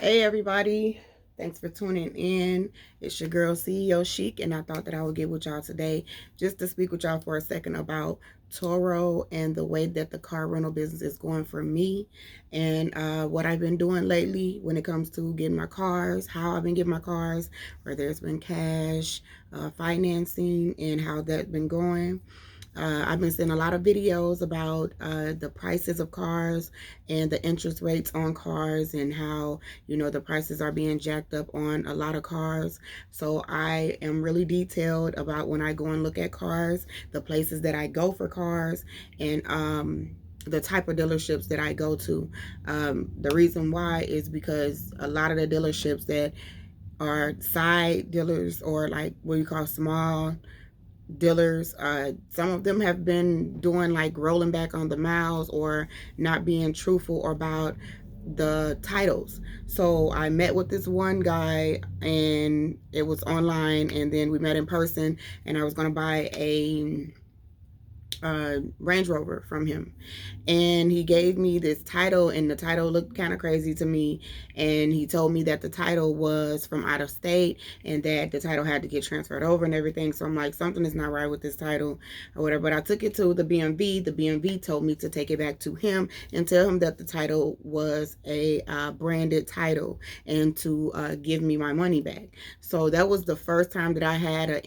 Hey everybody, thanks for tuning in. It's your girl CEO Chic, and I thought that I would get with y'all today just to speak with y'all for a second about Turo and the way that the car rental business is going for me, and what I've been doing lately when it comes to getting my cars, how I've been getting my cars, whether it's been cash, financing, and how that's been going. I've been seeing a lot of videos about the prices of cars and the interest rates on cars and how, the prices are being jacked up on a lot of cars. So I am really detailed about when I go and look at cars, the places that I go for cars, and the type of dealerships that I go to. The reason why is because a lot of the dealerships that are side dealers or like what you call small dealers, some of them have been doing like rolling back on the miles or not being truthful about the titles. So I met with this one guy and it was online, and then we met in person, and I was going to buy a Range Rover from him, and he gave me this title, and the title looked kind of crazy to me, and he told me that the title was from out of state and that the title had to get transferred over and everything. So I'm like, something is not right with this title or whatever. But I took it to the BMV. The BMV told me to take it back to him and tell him that the title was a branded title and to give me my money back. So that was the first time that I had a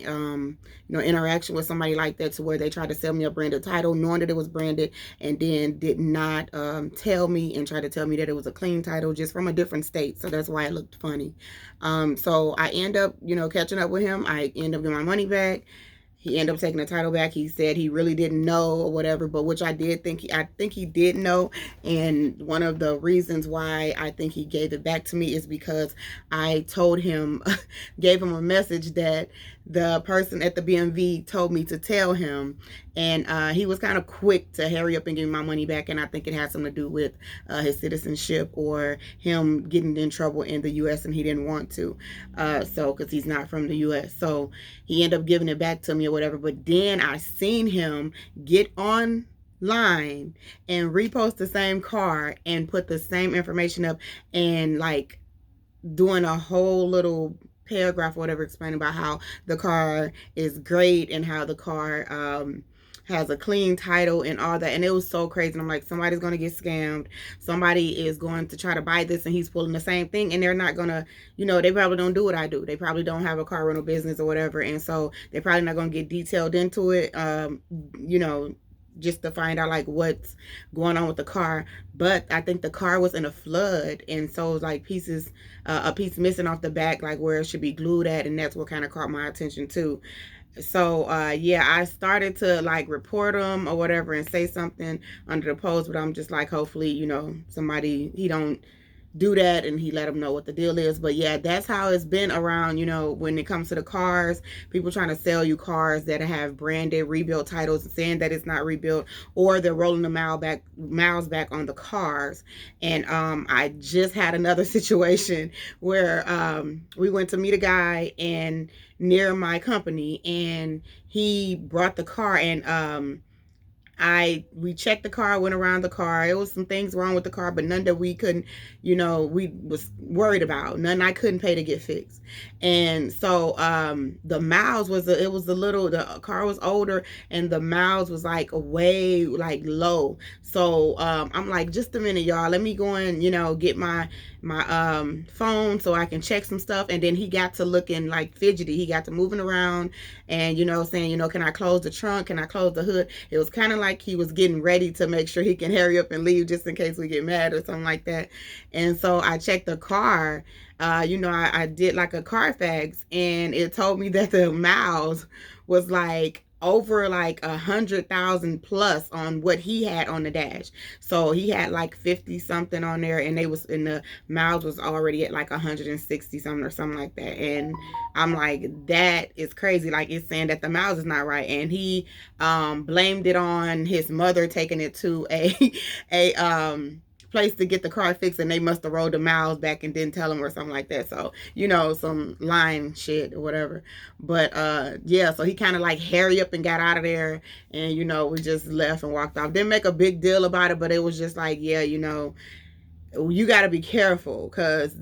interaction with somebody like that, to where they tried to sell me a branded title knowing that it was branded, and then did not tell me and try to tell me that it was a clean title just from a different state. So that's why it looked funny. So I end up, catching up with him. I end up getting my money back. He ended up taking the title back. He said he really didn't know or whatever, but which I did think I think he did know. And one of the reasons why I think he gave it back to me is because I told him, gave him a message that the person at the BMV told me to tell him, and he was kind of quick to hurry up and give me my money back. And I think it had something to do with his citizenship or him getting in trouble in the U.S. and he didn't want to, so because he's not from the U.S. So he ended up giving it back to me or whatever. But then I seen him get on line and repost the same car and put the same information up, and like doing a whole little paragraph or whatever explaining about how the car is great and how the car has a clean title and all that. And it was so crazy. And I'm like, somebody's going to get scammed. Somebody is going to try to buy this, and he's pulling the same thing, and they're not going to, they probably don't do what I do. They probably don't have a car rental business or whatever. And so they're probably not going to get detailed into it, you know, just to find out like what's going on with the car. But I think the car was in a flood, and so like pieces, a piece missing off the back, like where it should be glued at, and that's what kind of caught my attention too. So yeah, I started to like report him or whatever and say something under the post, but I'm just like, hopefully, somebody, he don't do that and he let them know what the deal is. But yeah, that's how it's been around, when it comes to the cars. People trying to sell you cars that have branded rebuilt titles, saying that it's not rebuilt, or they're rolling the miles back on the cars. And I just had another situation where we went to meet a guy and near my company, and he brought the car, and we checked the car, went around the car. It was some things wrong with the car, but none that we couldn't, we was worried about. None I couldn't pay to get fixed. And so the miles was the car was older, and the miles was like way like low. So I'm like, just a minute, y'all. Let me go and get my phone so I can check some stuff. And then he got to looking like fidgety. He got to moving around and saying, can I close the trunk? Can I close the hood? It was kind of like he was getting ready to make sure he can hurry up and leave just in case we get mad or something like that. And so I checked the car. I did like a Carfax, and it told me that the miles was like over like 100,000 plus on what he had on the dash. So he had like 50 something on there, and the miles was already at like 160 something or something like that. And I'm like, that is crazy. Like, it's saying that the miles is not right. And he blamed it on his mother taking it to a place to get the car fixed, and they must have rolled the miles back and didn't tell him or something like that. So some lying shit or whatever. But yeah, so he kind of like hurry up and got out of there, and we just left and walked off. Didn't make a big deal about it, but it was just like, yeah, you got to be careful because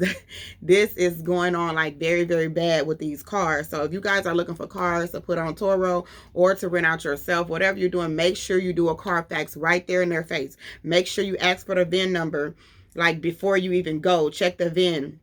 this is going on like very, very bad with these cars. So if you guys are looking for cars to put on Turo or to rent out yourself, whatever you're doing, make sure you do a Carfax right there in their face. Make sure you ask for the VIN number like before you even go. Check the VIN.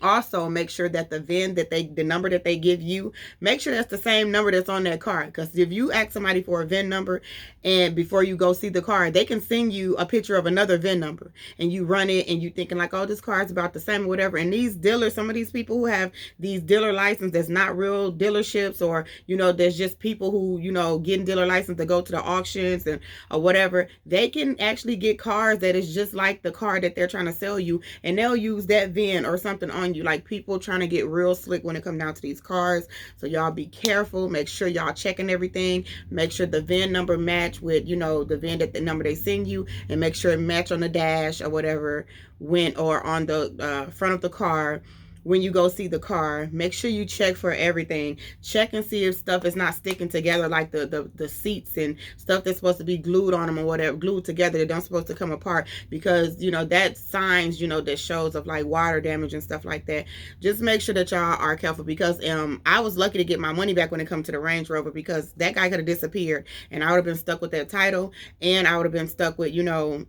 Also make sure that the number that they give you, make sure that's the same number that's on that car. Because if you ask somebody for a VIN number and before you go see the car, they can send you a picture of another VIN number and you run it and you thinking like, oh, this car is about the same or whatever. And these dealers, some of these people who have these dealer license that's not real dealerships, or there's just people who getting dealer license to go to the auctions and or whatever, they can actually get cars that is just like the car that they're trying to sell you, and they'll use that VIN or something on you. Like, people trying to get real slick when it comes down to these cars. So y'all be careful. Make sure y'all checking everything. Make sure the VIN number match with the VIN that the number they send you, and make sure it match on the dash or whatever or on the front of the car. When you go see the car, make sure you check for everything. Check and see if stuff is not sticking together, like the seats and stuff that's supposed to be glued on them or whatever, glued together, they don't supposed to come apart, because that signs that shows of like water damage and stuff like that. Just make sure that y'all are careful, because I was lucky to get my money back when it comes to the Range Rover, because that guy could have disappeared and I would have been stuck with that title, and I would have been stuck with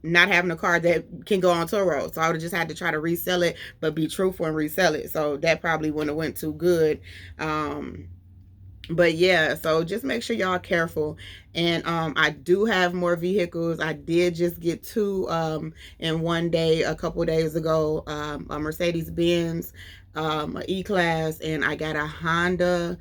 not having a car that can go on Turo. So I would have just had to try to resell it, but be truthful and resell it. So that probably wouldn't have went too good. But yeah, so just make sure y'all careful. And I do have more vehicles. I did just get two in one day a couple days ago. A Mercedes-Benz, a E-Class, and I got a Honda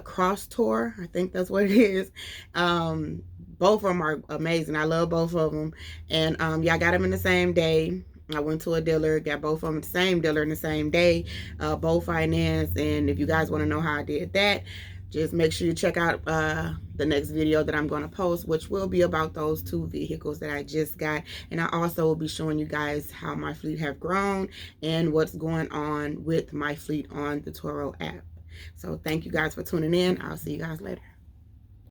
Cross Tour. I think that's what it is. Both of them are amazing. I love both of them. And yeah, I got them in the same day. I went to a dealer, got both of them the same dealer in the same day, both finance. And if you guys want to know how I did that, just make sure you check out the next video that I'm going to post, which will be about those two vehicles that I just got. And I also will be showing you guys how my fleet have grown and what's going on with my fleet on the Turo app. So thank you guys for tuning in. I'll see you guys later.